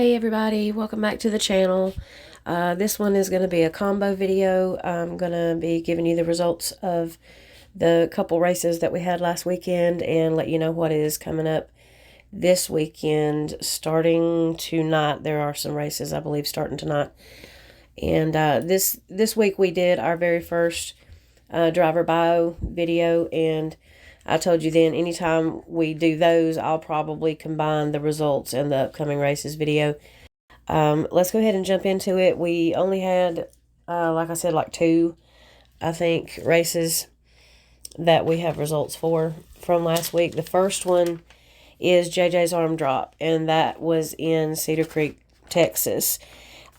Hey everybody, welcome back to the channel. This one is going to be a combo video. I'm going to be giving you the results of the couple races that we had last weekend and let you know what is coming up this weekend. Starting tonight, there are some races, I believe, starting tonight. And this week we did our very first driver bio video, and I told you then anytime we do those, I'll probably combine the results and the upcoming races video. Let's go ahead and jump into it. We only had, like I said, like two, I think, races that we have results for from last week. The first one is JJ's Arm Drop, and that was in Cedar Creek, Texas.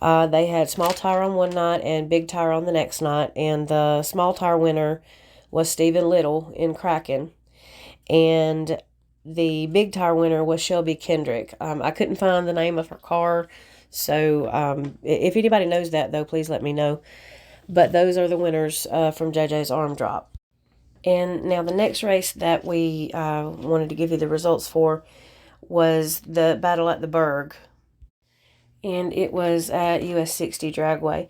They had small tire on one night and big tire on the next night, and the small tire winner was Stephen Little in Kraken, and the big tire winner was Shelby Kendrick. I couldn't find the name of her car, so if anybody knows that, though, please let me know. But those are the winners from JJ's Arm Drop. And now the next race that we wanted to give you the results for was the battle at the Burg, and it was at US 60 Dragway.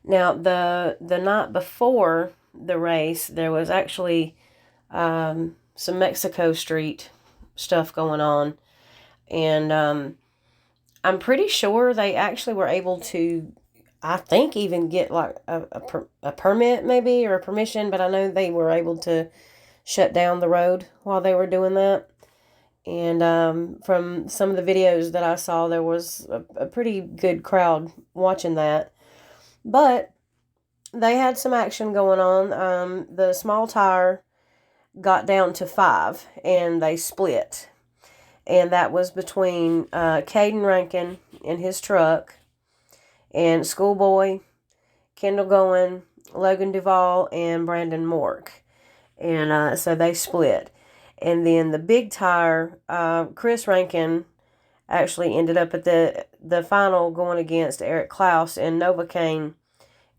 Now, the night before the race, there was actually some Mexico Street stuff going on, and I'm pretty sure they actually were able to, I think, even get like a permit maybe, or a permission, but I know they were able to shut down the road while they were doing that. And from some of the videos that I saw, there was a pretty good crowd watching that. But they had some action going on. The small tire got down to 5, and they split. And that was between Caden Rankin in his truck and Schoolboy, Kendall Goen, Logan Duvall, and Brandon Mork. And so they split. And then the big tire, Chris Rankin actually ended up at the final going against Eric Klaus and Novocaine,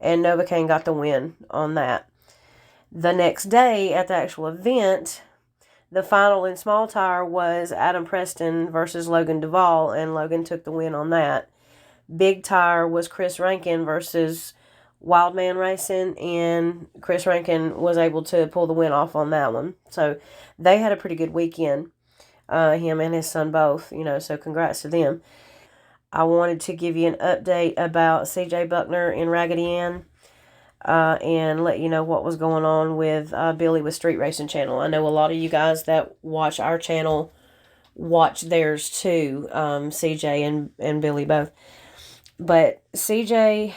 and Novocaine got the win on that. The next day at the actual event, the final in small tire was Adam Preston versus Logan Duvall, and Logan took the win on that. Big tire was Chris Rankin versus Wildman Racing, and Chris Rankin was able to pull the win off on that one. So they had a pretty good weekend, him and his son both, so congrats to them. I wanted to give you an update about Cj Buckner and Raggedy Ann, and let you know what was going on with Billy with Street Racing Channel. I know a lot of you guys that watch our channel watch theirs too, CJ and Billy both. But CJ,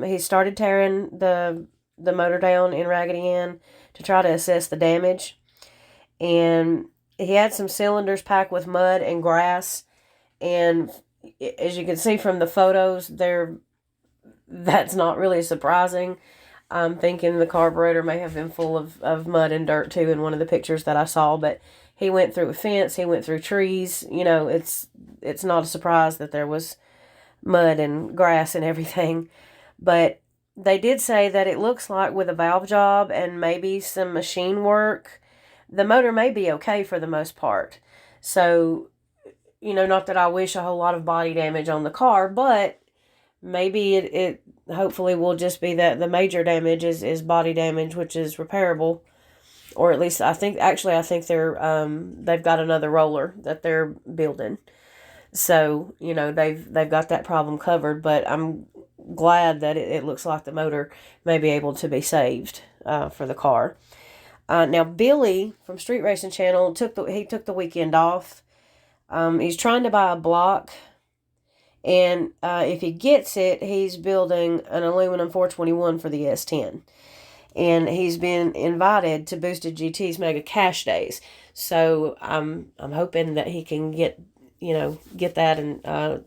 he started tearing the motor down in Raggedy Ann to try to assess the damage. And he had some cylinders packed with mud and grass. And as you can see from the photos, that's not really surprising. I'm thinking the carburetor may have been full of mud and dirt too in one of the pictures that I saw. But he went through a fence, he went through trees. It's not a surprise that there was mud and grass and everything. But they did say that it looks like with a valve job and maybe some machine work, the motor may be okay for the most part. So, not that I wish a whole lot of body damage on the car, but maybe it hopefully will just be that the major damage is body damage, which is repairable. Or at least I think they're they've got another roller that they're building. So, they've got that problem covered, but I'm glad that it looks like the motor may be able to be saved for the car. Now, Billy from Street Racing Channel took the weekend off. He's trying to buy a block, and if he gets it, he's building an aluminum 421 for the S-10. And he's been invited to Boosted GT's Mega Cash Days. So I'm hoping that he can get that and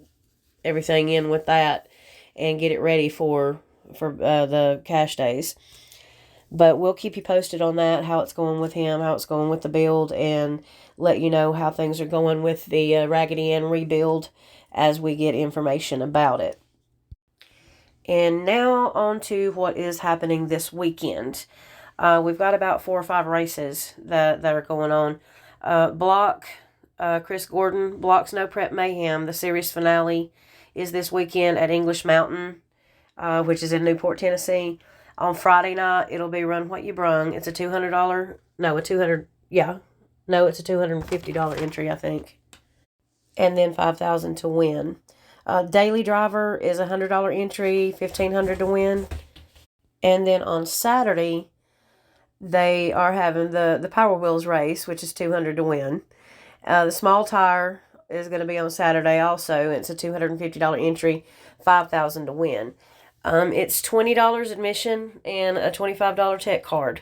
everything in with that and get it ready for the cash days. But we'll keep you posted on that, how it's going with him, how it's going with the build, and let you know how things are going with the Raggedy Ann rebuild as we get information about it. And now on to what is happening this weekend. We've got about 4 or 5 races that are going on. Block Chris Gordon, Blocks No Prep Mayhem. The series finale is this weekend at English Mountain, which is in Newport, Tennessee. On Friday night, it'll be Run What You Brung. It's a $200, no, it's a $250 entry, I think. And then $5,000 to win. Daily Driver is a $100 entry, $1,500 to win. And then on Saturday, they are having the Power Wheels race, which is $200 to win. The small tire is going to be on Saturday also. It's a $250 entry, $5,000 to win. It's $20 admission and a $25 tech card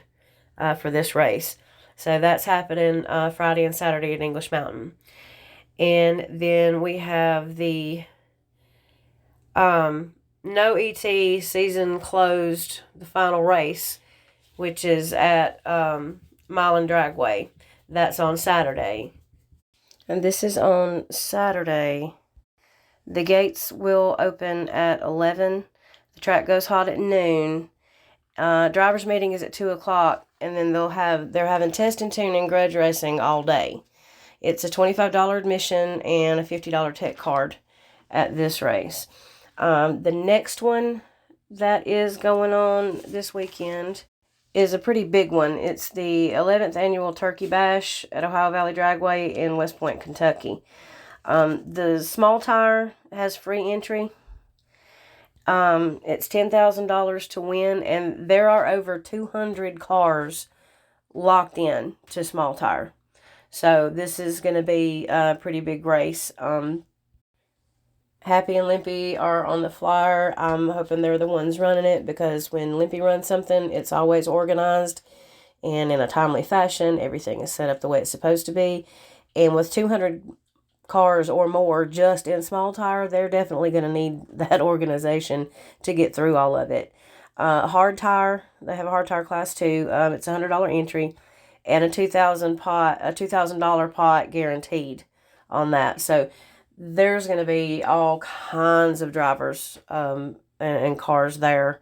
for this race. So that's happening Friday and Saturday at English Mountain. And then we have the No ET season closed, the final race, which is at Mile and Dragway. That's on Saturday. And this is on Saturday. The gates will open at 11. The track goes hot at noon. Driver's meeting is at 2 o'clock. And then they're having test and tuning grudge racing all day. It's a $25 admission and a $50 tech card at this race. The next one that is going on this weekend is a pretty big one. It's the 11th annual Turkey Bash at Ohio Valley Dragway in West Point, Kentucky. The small tire has free entry. It's $10,000 to win, and there are over 200 cars locked in to small tire. So this is going to be a pretty big race. Happy and Limpy are on the flyer. I'm hoping they're the ones running it, because when Limpy runs something, it's always organized and in a timely fashion. Everything is set up the way it's supposed to be. And with 200 cars or more just in small tire, they're definitely going to need that organization to get through all of it. Hard tire, they have a hard tire class too. It's a $100 entry and a $2,000 pot guaranteed on that. So there's going to be all kinds of drivers and cars there,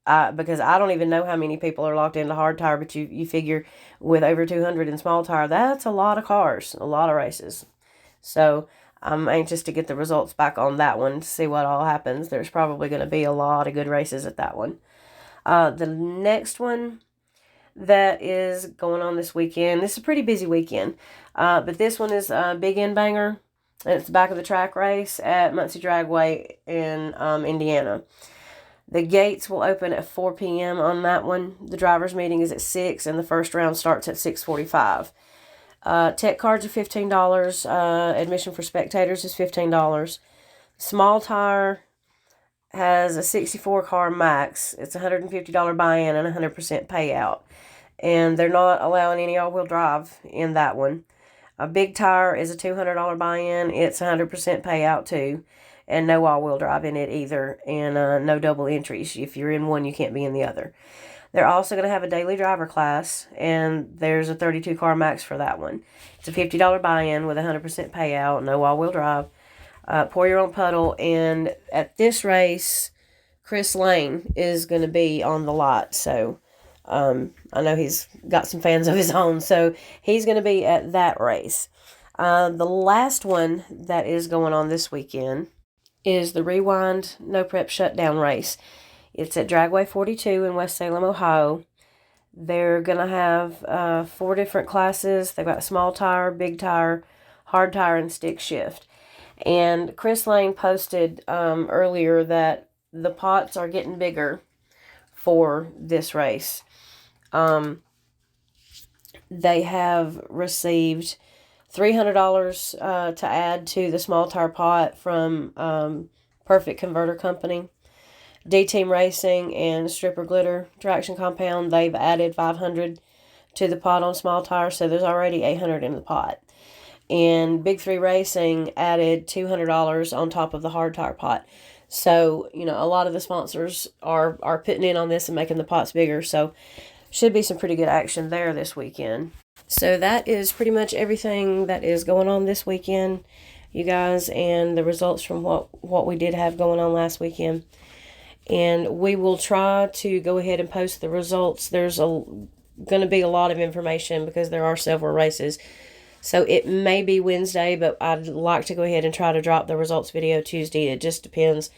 because I don't even know how many people are locked into hard tire, but you figure with over 200 in small tire, that's a lot of cars, a lot of races. So I'm anxious to get the results back on that one to see what all happens. There's probably going to be a lot of good races at that one. The next one that is going on this weekend, this is a pretty busy weekend, but this one is Big End Banger. And it's the back of the track race at Muncie Dragway in Indiana. The gates will open at 4 p.m. on that one. The driver's meeting is at 6, and the first round starts at 6:45. Tech cards are $15. Admission for spectators is $15. Small tire has a 64 car max. It's a $150 buy-in and a 100% payout. And they're not allowing any all-wheel drive in that one. A big tire is a $200 buy-in. It's 100% payout too. And no all-wheel drive in it either. And no double entries. If you're in one, you can't be in the other. They're also going to have a daily driver class. And there's a 32 car max for that one. It's a $50 buy-in with a 100% payout. No all-wheel drive. Pour your own puddle. And at this race, Chris Lane is going to be on the lot. So I know he's got some fans of his own, so he's going to be at that race. The last one that is going on this weekend is the Rewind No Prep Shutdown race. It's at Dragway 42 in West Salem, Ohio. They're going to have 4 different classes. They've got small tire, big tire, hard tire, and stick shift. And Chris Lane posted earlier that the pots are getting bigger for this race. They have received $300 to add to the small tire pot from Perfect Converter Company. D-Team Racing and Stripper Glitter Traction Compound, they've added $500 to the pot on small tire, so there's already $800 in the pot. And Big 3 Racing added $200 on top of the hard tire pot. So, a lot of the sponsors are putting in on this and making the pots bigger, so should be some pretty good action there this weekend. So that is pretty much everything that is going on this weekend, you guys, and the results from what we did have going on last weekend. And we will try to go ahead and post the results. There's going to be a lot of information because there are several races. So it may be Wednesday, but I'd like to go ahead and try to drop the results video Tuesday. It just depends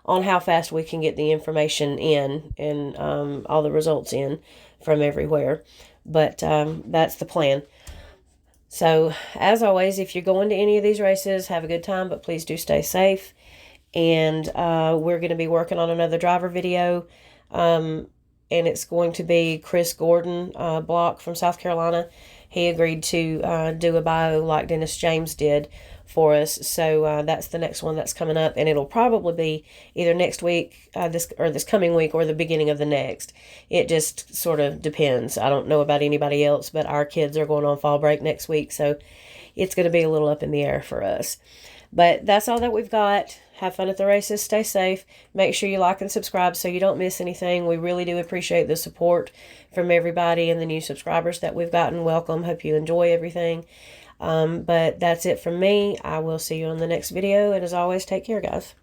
on how fast we can get the information in and all the results in from everywhere. But that's the plan. So, as always, if you're going to any of these races, have a good time, but please do stay safe. And we're going to be working on another driver video. And it's going to be Chris Gordon Block from South Carolina. He agreed to do a bio like Dennis James did for us. So that's the next one that's coming up. And it'll probably be either next week, this coming week, or the beginning of the next. It just sort of depends. I don't know about anybody else, but our kids are going on fall break next week. So it's going to be a little up in the air for us. But that's all that we've got. Have fun at the races. Stay safe. Make sure you like and subscribe so you don't miss anything. We really do appreciate the support from everybody and the new subscribers that we've gotten. Welcome. Hope you enjoy everything. But that's it from me. I will see you on the next video. And as always, take care, guys.